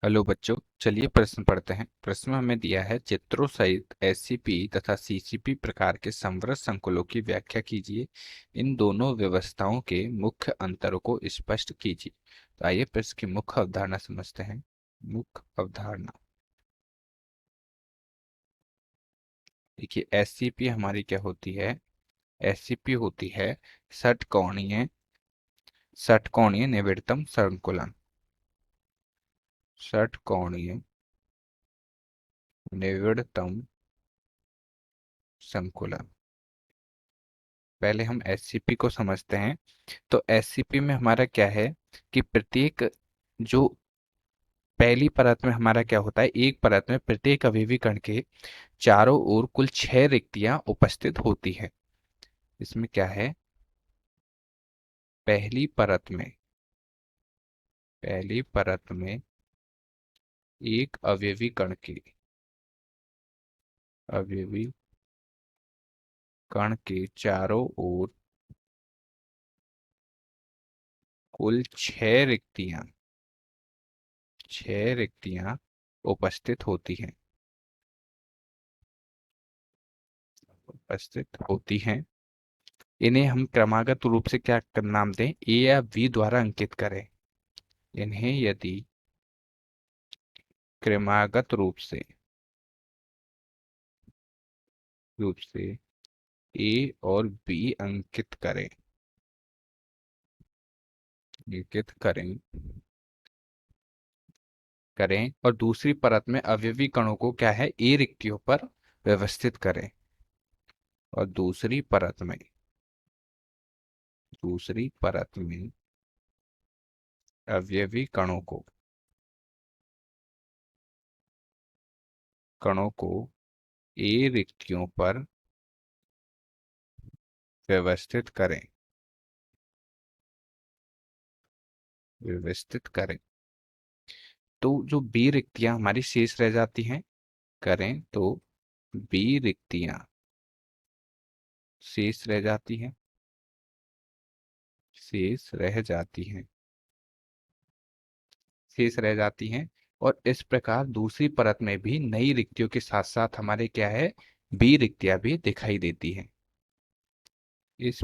Hello बच्चों, चलिए प्रश्न पढ़ते हैं। प्रश्न में हमें दिया है चित्रों सहित एससीपी तथा सीसीपी प्रकार के समवृत्त संकुलों की व्याख्या कीजिए। इन दोनों व्यवस्थाओं के मुख्य अंतरों को स्पष्ट कीजिए। तो आइए प्रश्न की मुख्य अवधारणा समझते हैं। मुख्य अवधारणा देखिए, एससीपी हमारी क्या होती है। एससीपी होती है षटकोणीय षटकोणीय निविड़तम संकुलन। षटकोणीय निविड़तम संकुलन। पहले हम एससीपी को समझते हैं। तो एससीपी में हमारा क्या है कि प्रत्येक जो पहली परत में हमारा क्या होता है, एक परत में प्रत्येक अवयवी कण के चारों ओर कुल 6 रिक्तियां उपस्थित होती है। इसमें क्या है, पहली परत में पहली परत में एक अवयवी कण के चारों ओर कुल 6 रिक्तियां उपस्थित होती हैं। इन्हें हम क्रमागत रूप से क्या नाम दें, ए या वी द्वारा अंकित करें। इन्हें यदि क्रमागत रूप से ए और बी अंकित करें और दूसरी परत में अवयवी कणों को क्या है, ए रिक्तियों पर व्यवस्थित करें। और दूसरी परत में अवयवी कणों को ए रिक्तियों पर व्यवस्थित करें। तो जो बी रिक्तियां हमारी शेष रह जाती हैं, करें तो बी रिक्तियां शेष रह जाती हैं शेष रह जाती हैं शेष रह जाती हैं। और इस प्रकार दूसरी परत में भी नई रिक्तियों के साथ साथ हमारे क्या है, बी रिक्तियां भी दिखाई देती हैं। इस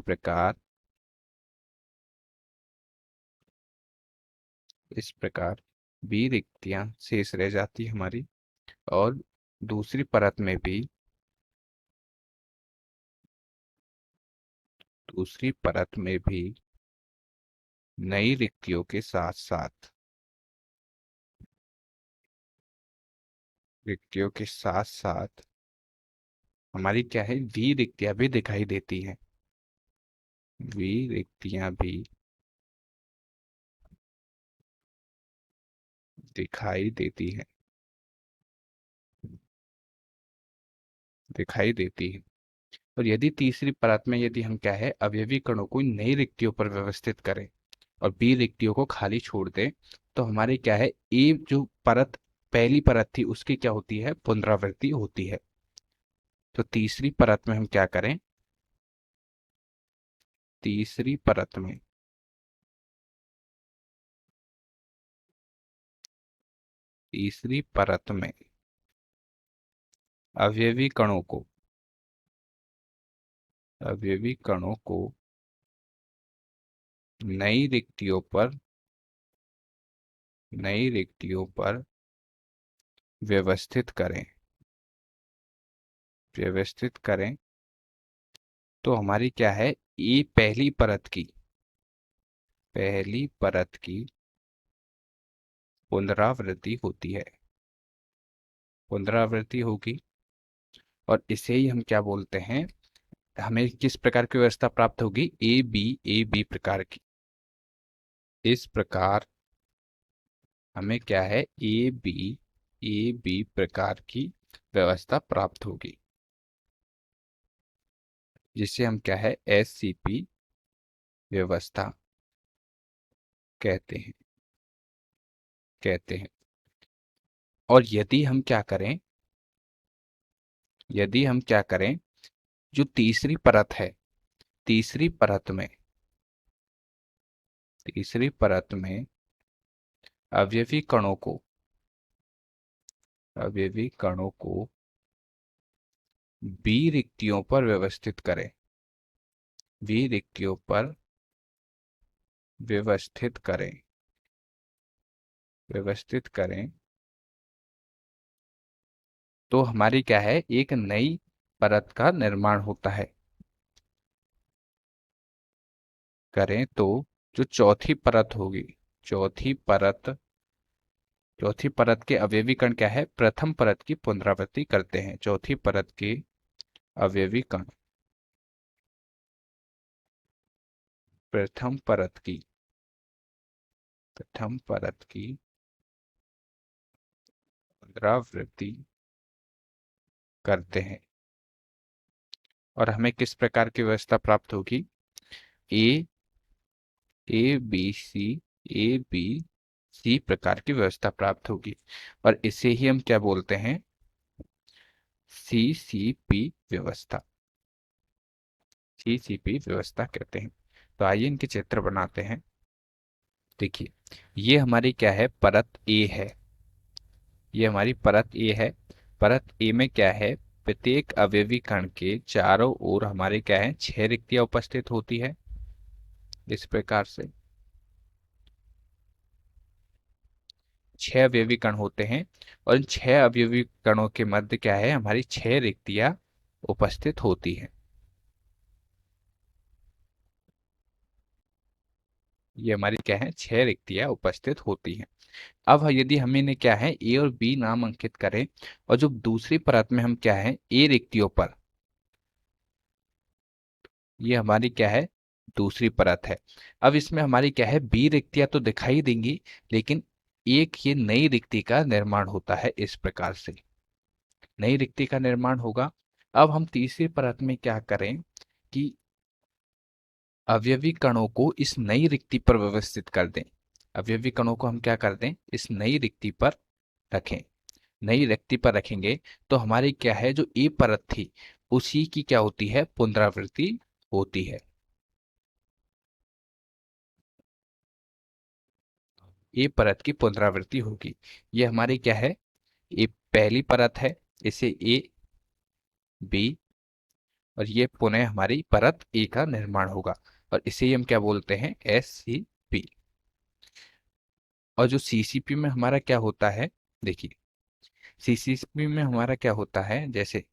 प्रकार बी रिक्तियां शेष रह जाती है हमारी। और दूसरी परत में भी दूसरी परत में भी नई रिक्तियों के साथ साथ हमारी क्या है, वी रिक्तियां भी दिखाई देती हैं। वी रिक्तियां भी दिखाई देती हैं दिखाई देती है। और यदि तीसरी परत में यदि हम क्या है, अवयवी कणों को नई रिक्तियों पर व्यवस्थित करें और बी रिक्तियों को खाली छोड़ दें, तो हमारी क्या है, ए जो परत पहली परत थी उसकी क्या होती है, पुनरावृत्ति होती है। तो तीसरी परत में तीसरी परत में अवयवी कणों को अवयवी कणों को नई रिक्तियों पर नई रिक्तियों पर व्यवस्थित करें व्यवस्थित करें तो हमारी क्या है, ये पहली परत की पुनरावृत्ति होगी। और इसे ही हम क्या बोलते हैं, हमें किस प्रकार की व्यवस्था प्राप्त होगी, ए बी प्रकार की। इस प्रकार हमें क्या है, ए बी प्रकार की व्यवस्था प्राप्त होगी, जिसे हम क्या है, एससीपी व्यवस्था कहते हैं कहते हैं। और यदि हम क्या करें, जो तीसरी परत है, तीसरी परत में तीसरी परत में अवयवी कणों को अवयवी कणों को बी रिक्तियों पर व्यवस्थित करें। बी रिक्तियों पर व्यवस्थित करें। व्यवस्थित करें तो हमारी क्या है, एक नई परत का निर्माण होता है। करें तो जो चौथी परत होगी, चौथी परत चौथी परत के अवयवी कण क्या है, प्रथम परत की पुनरावृत्ति करते हैं। चौथी परत के अवयवी कण प्रथम परत की पुनरावृत्ति करते हैं। और हमें किस प्रकार की व्यवस्था प्राप्त होगी, ए A B C A B C प्रकार की व्यवस्था प्राप्त होगी। और इसे ही हम क्या बोलते हैं, सीसीपी व्यवस्था। सीसीपी व्यवस्था कहते हैं। तो आइए इनके चित्र बनाते हैं। देखिए, ये हमारी क्या है, परत ए है। ये हमारी परत ए है। परत ए में क्या है, प्रत्येक अवयवी कण के चारों ओर हमारे क्या है, 6 रिक्तियां उपस्थित होती है। इस प्रकार से 6 अवयवी कण होते हैं और इन 6 अवयवी कणों के मध्य क्या है, हमारी 6 रिक्तियां उपस्थित होती हैं। ये हमारी क्या है, 6 रिक्तियां उपस्थित होती हैं। अब यदि हम इन्हें क्या है, ए और बी नाम अंकित करें और जो दूसरी परत में हम क्या है, ए रिक्तियों पर, ये हमारी क्या है, दूसरी परत है। अब इसमें हमारी क्या है, बी रिक्तियां तो दिखाई देंगी, लेकिन एक ये नई रिक्ति का निर्माण होता है। इस प्रकार से नई रिक्ति का निर्माण होगा। अब हम तीसरी परत में क्या करें कि अवयवी कणों को इस नई रिक्ति पर व्यवस्थित कर दें। अवयवी कणों को हम क्या कर दें, इस नई रिक्ति पर रखें। नई रिक्ति पर रखेंगे तो हमारी क्या है, जो ए परत थी उसी की क्या होती है, पुनरावृत्ति होती है। ए परत की पुनरावृत्ति होगी। ये हमारी क्या है, ये पहली परत है, इसे ए बी, और ये पुनः हमारी परत ए का निर्माण होगा और इसे ही हम क्या बोलते हैं, एस सी पी। और जो सीसीपी में हमारा क्या होता है, देखिए सीसीपी में हमारा क्या होता है, जैसे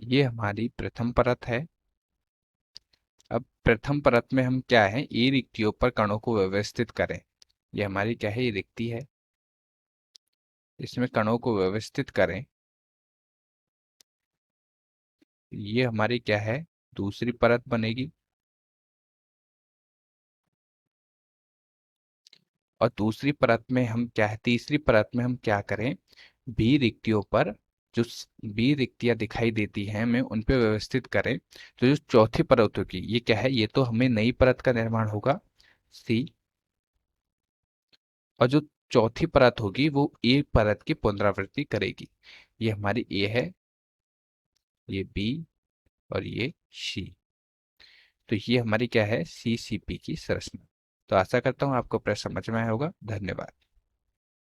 ये हमारी प्रथम परत है। अब प्रथम परत में हम क्या है, ए रिक्तियों पर कणों को व्यवस्थित करें। ये हमारी क्या है, ये रिक्ति है, इसमें कणों को व्यवस्थित करें। ये हमारी क्या है, दूसरी परत बनेगी। और दूसरी परत में हम क्या है, तीसरी परत में हम क्या करें, बी रिक्तियों पर जो बी रिक्तियां दिखाई देती हैं हमें उन पे व्यवस्थित करें। तो जो चौथी परत होगी, ये क्या है, ये तो हमें नई परत का निर्माण होगा, सी। और जो चौथी परत होगी वो ए परत की पुनरावृत्ति करेगी। ये हमारी ए है, ये बी और ये सी। तो ये हमारी क्या है, सीसीपी की संरचना। तो आशा करता हूँ आपको प्रश्न समझ में आया होगा। धन्यवाद।